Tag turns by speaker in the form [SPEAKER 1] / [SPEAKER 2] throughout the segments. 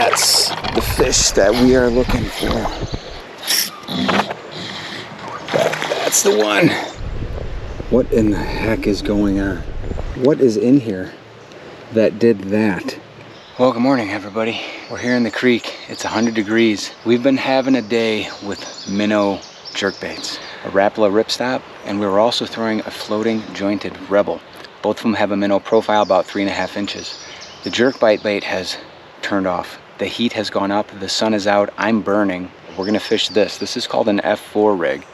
[SPEAKER 1] That's the fish that we are looking for. That's the one. What in the heck is going on? What is in here that did that? Well, good morning, everybody. We're here in the creek. It's 100 degrees. We've been having a day with minnow jerkbaits, a Rapala ripstop, and we were also throwing a floating jointed Rebel. Both of them have a minnow profile about 3.5 inches. The jerkbait bait has turned off. The heat has gone up. The sun is out. I'm burning. We're gonna fish this. This is called an F4 rig.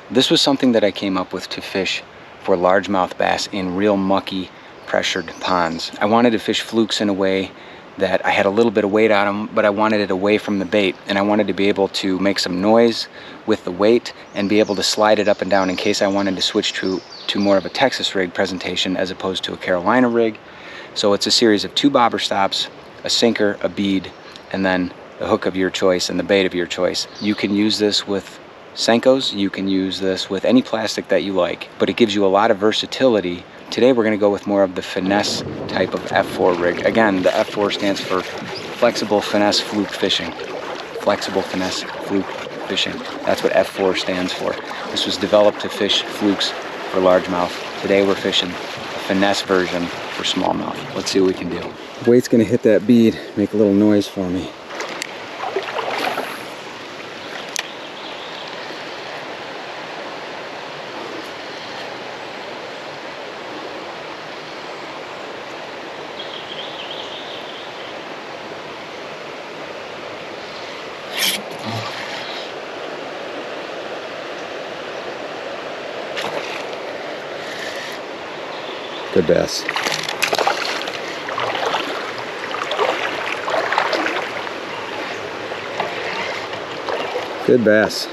[SPEAKER 1] This was something that I came up with to fish for largemouth bass in real mucky, pressured ponds. I wanted to fish flukes in a way that I had a little bit of weight on them, but I wanted it away from the bait, and I wanted to be able to make some noise with the weight and be able to slide it up and down in case I wanted to switch to more of a Texas rig presentation as opposed to a Carolina rig. So it's a series of 2 bobber stops, a sinker, a bead, and then the hook of your choice and the bait of your choice. You can use this with Senkos, you can use this with any plastic that you like, but it gives you a lot of versatility. Today we're going to go with more of the finesse type of F4 rig. Again, the F4 stands for Flexible Finesse Fluke Fishing. Flexible Finesse Fluke Fishing. That's what F4 stands for. This was developed to fish flukes for largemouth. Today we're fishing a finesse version for smallmouth. Let's see what we can do. Weight's going to hit that bead, make a little noise for me. Good bass. Good bass.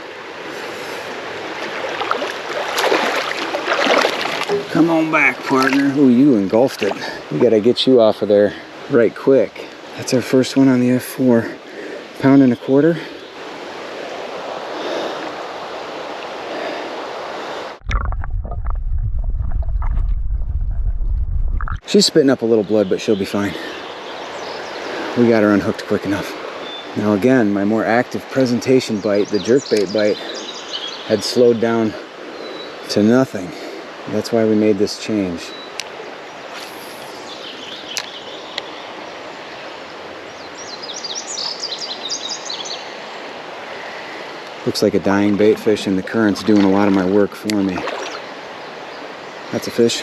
[SPEAKER 1] Come on back, partner. Ooh, you engulfed it. We gotta get you off of there right quick. That's our first one on the F4. 1.25 pounds. She's spitting up a little blood, but she'll be fine. We got her unhooked quick enough. Now again, my more active presentation bite, the jerkbait bite, had slowed down to nothing. That's why we made this change. Looks like a dying bait fish, and the current's doing a lot of my work for me. That's a fish.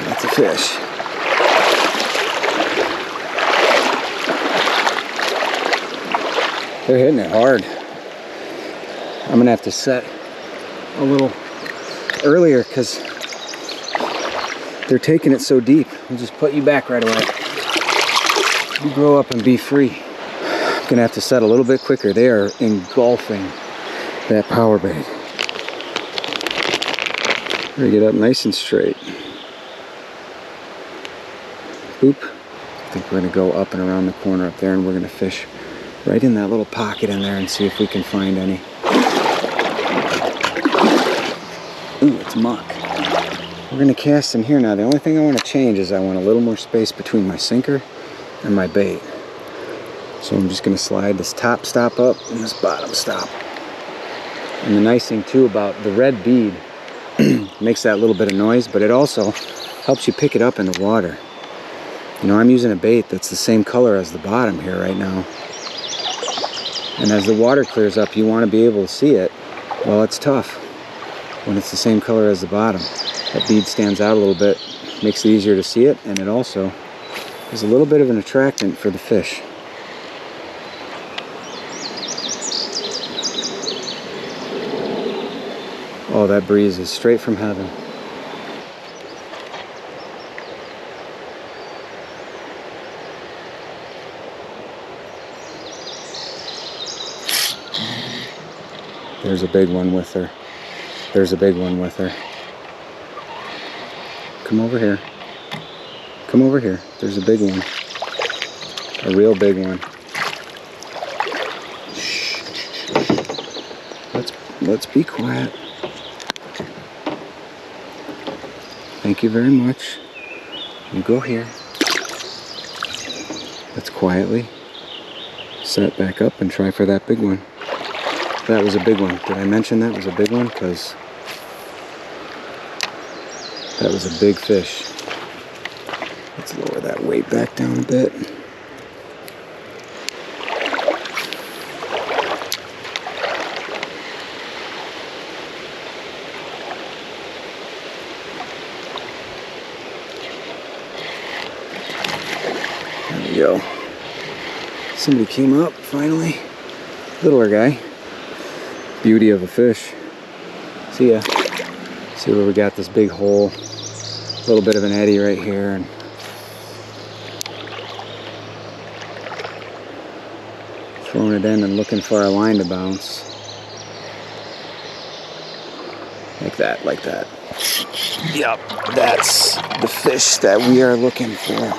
[SPEAKER 1] That's a fish. They're hitting it hard. I'm gonna have to set a little earlier because they're taking it so deep. I'll just put you back right away. You grow up and be free. I'm gonna have to set a little bit quicker. They are engulfing that power bait. Gotta get up nice and straight. Boop. I think we're gonna go up and around the corner up there, and we're gonna fish right in that little pocket in there and see if we can find any. Ooh, it's muck. We're gonna cast in here now. The only thing I want to change is I want a little more space between my sinker and my bait. So I'm just gonna slide this top stop up and this bottom stop. And the nice thing too about the red bead, makes that little bit of noise, but it also helps you pick it up in the water. You know, I'm using a bait that's the same color as the bottom here right now. And as the water clears up, you want to be able to see it. Well, it's tough when it's the same color as the bottom. That bead stands out a little bit, makes it easier to see it, and it also is a little bit of an attractant for the fish. Oh, that breeze is straight from heaven. There's a big one with her. There's a big one with her. Come over here. Come over here. There's a big one. A real big one. Shh. Let's be quiet. Thank you very much. You go here. Let's quietly set back up and try for that big one. That was a big one. Did I mention that was a big one? Because that was a big fish. Let's lower that weight back down a bit. There we go. Somebody came up finally. Littler guy. Beauty of a fish. See ya. See where we got this big hole. A little bit of an eddy right here. And throwing it in and looking for our line to bounce. Like that, like that. Yep, that's the fish that we are looking for.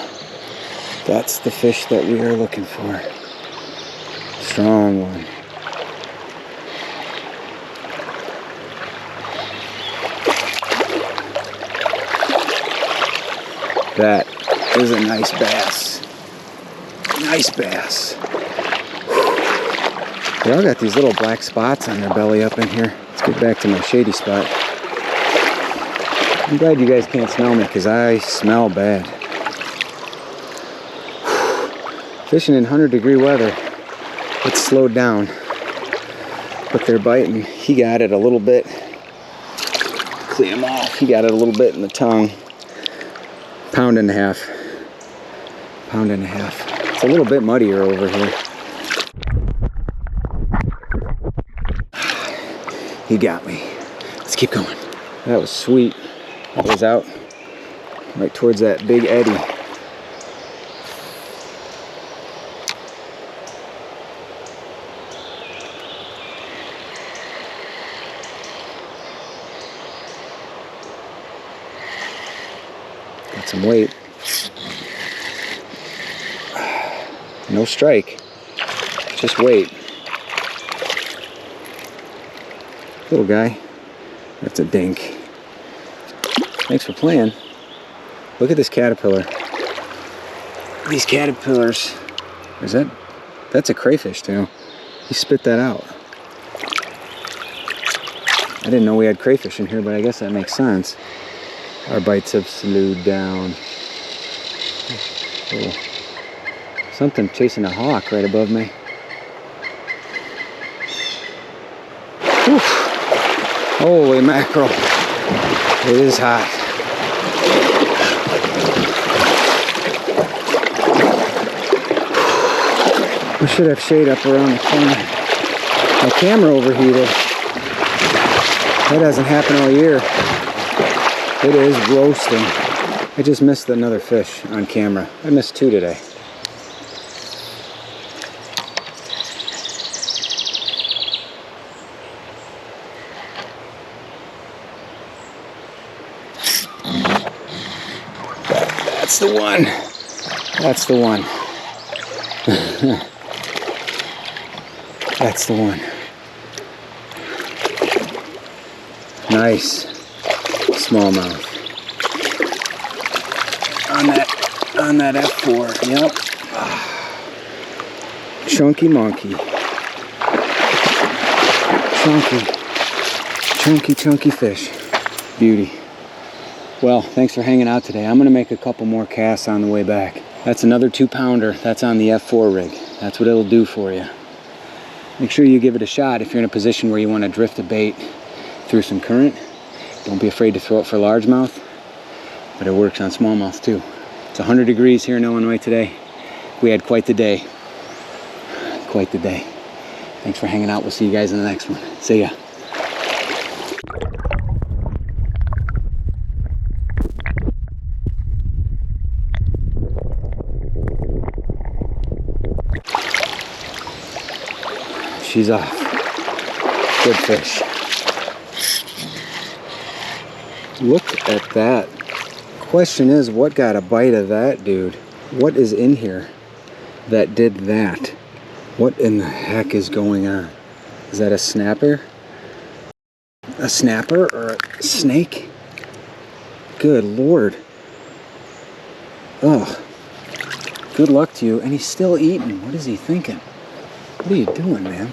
[SPEAKER 1] That's the fish that we are looking for. Strong one. That is a nice bass. Nice bass. They all got these little black spots on their belly up in here. Let's get back to my shady spot. I'm glad you guys can't smell me because I smell bad. Fishing in 100-degree weather, it's slowed down. But they're biting. He got it a little bit. Clean him off. He got it a little bit in the tongue. Pound and a half. Pound and a half. It's a little bit muddier over here. He got me. Let's keep going. That was sweet. That was out right towards that big eddy. Got some weight. No strike. Just weight. Little guy. That's a dink. Thanks for playing. Look at this caterpillar. These caterpillars. Is that? That's a crayfish too. He spit that out. I didn't know we had crayfish in here, but I guess that makes sense. Our bites have slowed down. Oh, something chasing a hawk right above me. Whew. Holy mackerel. It is hot. We should have shade up around the corner. My camera overheated. That doesn't happen all year. It is roasting. I just missed another fish on camera. I missed 2 today. That's the one. That's the one. That's the one. Nice. Smallmouth. On that F4. Yep. Chunky monkey. Chunky fish. Beauty. Well, thanks for hanging out today. I'm gonna make a couple more casts on the way back. That's another 2-pounder. That's on the F4 rig. That's what it'll do for you. Make sure you give it a shot if you're in a position where you want to drift a bait through some current. Don't be afraid to throw it for largemouth, but it works on smallmouth too. It's 100 degrees here in Illinois today. We had quite the day. Quite the day. Thanks for hanging out. We'll see you guys in the next one. See ya. She's off. Good fish. Look at that. Question is, what got a bite of that dude? What is in here that did that? What in the heck is going on? Is that a snapper? A snapper or a snake? Good Lord. Ugh. Good luck to you. And he's still eating. What is he thinking? What are you doing, man?